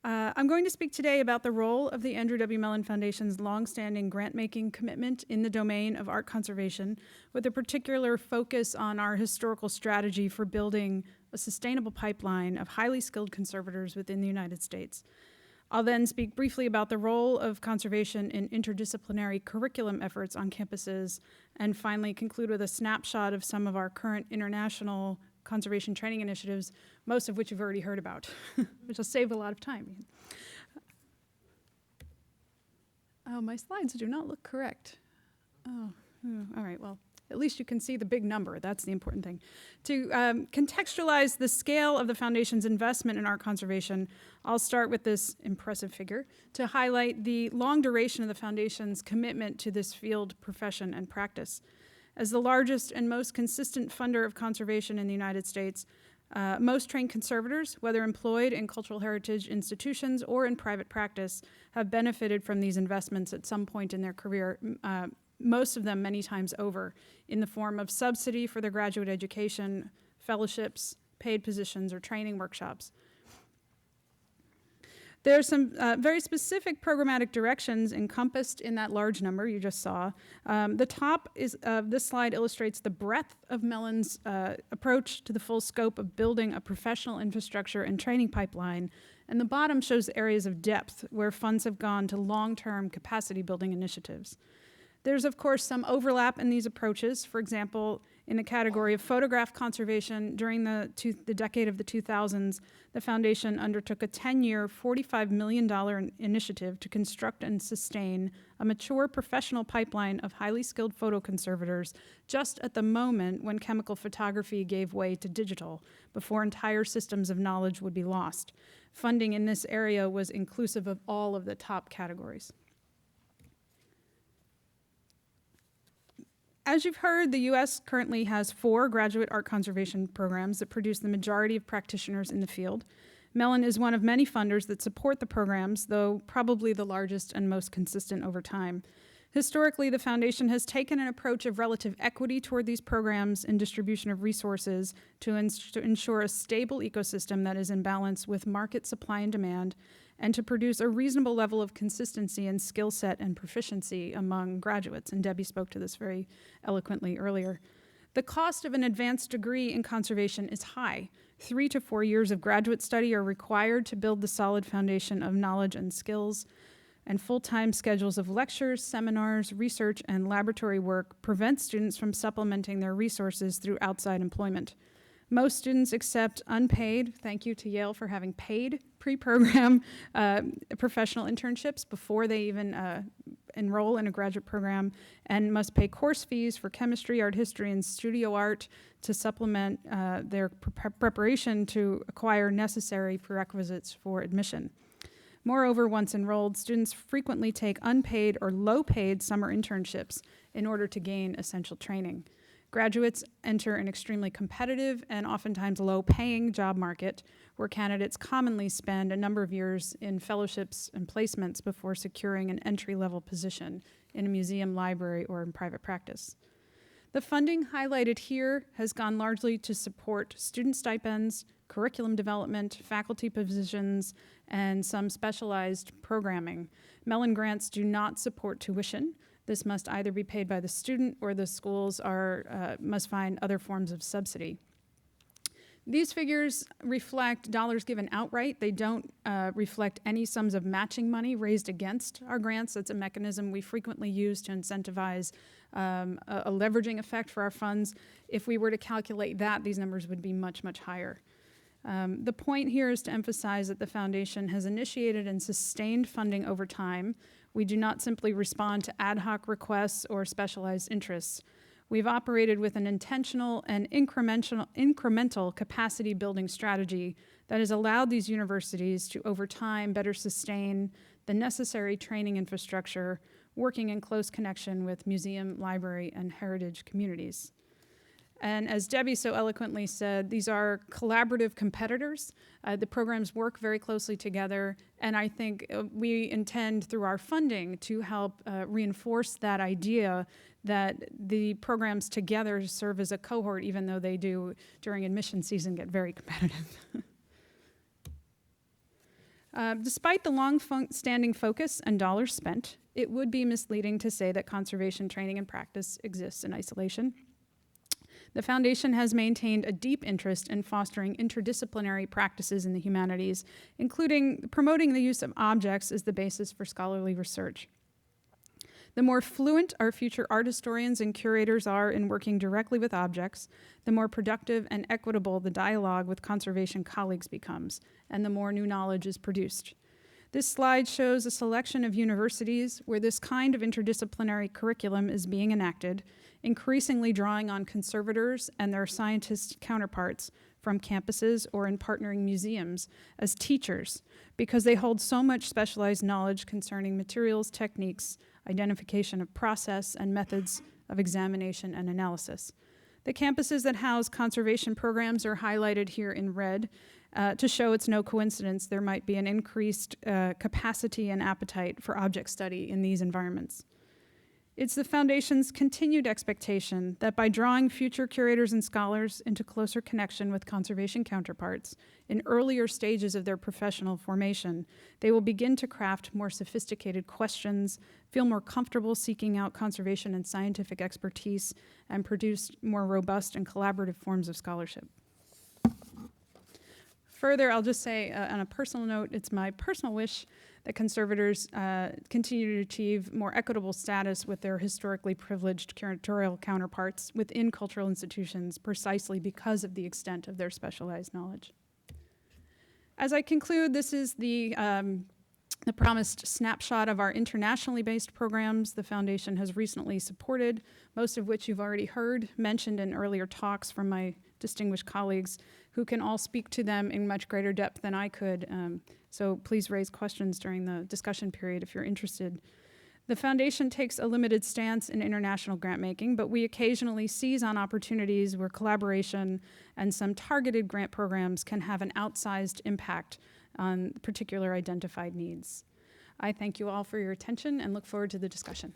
I'm going to speak today about the role of the Andrew W. Mellon Foundation's longstanding grant-making commitment in the domain of art conservation, with a particular focus on our historical strategy for building a sustainable pipeline of highly skilled conservators within the United States. I'll then speak briefly about the role of conservation in interdisciplinary curriculum efforts on campuses, and finally conclude with a snapshot of some of our current international conservation training initiatives, most of which you've already heard about, which will save a lot of time. Oh, my slides do not look correct. Oh, all right, well, at least you can see the big number. That's the important thing. To contextualize the scale of the Foundation's investment in art conservation, I'll start with this impressive figure to highlight the long duration of the Foundation's commitment to this field, profession, and practice. As the largest and most consistent funder of conservation in the United States, most trained conservators, whether employed in cultural heritage institutions or in private practice, have benefited from these investments at some point in their career, most of them many times over, in the form of subsidy for their graduate education, fellowships, paid positions, or training workshops. There are some very specific programmatic directions encompassed in that large number you just saw. The top of this slide illustrates the breadth of Mellon's approach to the full scope of building a professional infrastructure and training pipeline, and the bottom shows areas of depth where funds have gone to long-term capacity building initiatives. There's, of course, some overlap in these approaches. For example, in the category of photograph conservation, during the decade of the 2000s, the Foundation undertook a 10-year, $45 million initiative to construct and sustain a mature professional pipeline of highly skilled photo conservators just at the moment when chemical photography gave way to digital, before entire systems of knowledge would be lost. Funding in this area was inclusive of all of the top categories. As you've heard, the U.S. currently has 4 graduate art conservation programs that produce the majority of practitioners in the field. Mellon is one of many funders that support the programs, though probably the largest and most consistent over time. Historically, the Foundation has taken an approach of relative equity toward these programs and distribution of resources to ensure a stable ecosystem that is in balance with market supply and demand, and to produce a reasonable level of consistency in skill set and proficiency among graduates. And Debbie spoke to this very eloquently earlier. The cost of an advanced degree in conservation is high. 3 to 4 years of graduate study are required to build the solid foundation of knowledge and skills, and full-time schedules of lectures, seminars, research, and laboratory work prevent students from supplementing their resources through outside employment. Most students accept unpaid, thank you to Yale for having paid pre-program professional internships before they even enroll in a graduate program, and must pay course fees for chemistry, art history, and studio art to supplement their preparation to acquire necessary prerequisites for admission. Moreover, once enrolled, students frequently take unpaid or low-paid summer internships in order to gain essential training. Graduates enter an extremely competitive and oftentimes low-paying job market where candidates commonly spend a number of years in fellowships and placements before securing an entry-level position in a museum, library, or in private practice. The funding highlighted here has gone largely to support student stipends, curriculum development, faculty positions, and some specialized programming. Mellon grants do not support tuition. This must either be paid by the student or the schools must find other forms of subsidy. These figures reflect dollars given outright. They don't reflect any sums of matching money raised against our grants. That's a mechanism we frequently use to incentivize a leveraging effect for our funds. If we were to calculate that, these numbers would be much, much higher. The point here is to emphasize that the Foundation has initiated and sustained funding over time. We do not simply respond to ad hoc requests or specialized interests. We've operated with an intentional and incremental capacity building strategy that has allowed these universities to, over time, better sustain the necessary training infrastructure, working in close connection with museum, library, and heritage communities. And as Debbie so eloquently said, these are collaborative competitors. The programs work very closely together, and I think we intend through our funding to help reinforce that idea that the programs together serve as a cohort, even though they do during admission season get very competitive. Despite the long-standing focus and dollars spent, it would be misleading to say that conservation training and practice exists in isolation. The Foundation has maintained a deep interest in fostering interdisciplinary practices in the humanities, including promoting the use of objects as the basis for scholarly research. The more fluent our future art historians and curators are in working directly with objects, the more productive and equitable the dialogue with conservation colleagues becomes, and the more new knowledge is produced. This slide shows a selection of universities where this kind of interdisciplinary curriculum is being enacted, increasingly drawing on conservators and their scientist counterparts from campuses or in partnering museums as teachers, because they hold so much specialized knowledge concerning materials, techniques, identification of process, and methods of examination and analysis. The campuses that house conservation programs are highlighted here in red to show it's no coincidence there might be an increased capacity and appetite for object study in these environments. It's the Foundation's continued expectation that by drawing future curators and scholars into closer connection with conservation counterparts in earlier stages of their professional formation, they will begin to craft more sophisticated questions, feel more comfortable seeking out conservation and scientific expertise, and produce more robust and collaborative forms of scholarship. Further, I'll just say on a personal note, it's my personal wish that conservators continue to achieve more equitable status with their historically privileged curatorial counterparts within cultural institutions precisely because of the extent of their specialized knowledge. As I conclude, this is the promised snapshot of our internationally based programs the Foundation has recently supported, most of which you've already heard mentioned in earlier talks from my distinguished colleagues who can all speak to them in much greater depth than I could. So please raise questions during the discussion period if you're interested. The Foundation takes a limited stance in international grant making, but we occasionally seize on opportunities where collaboration and some targeted grant programs can have an outsized impact on particular identified needs. I thank you all for your attention and look forward to the discussion.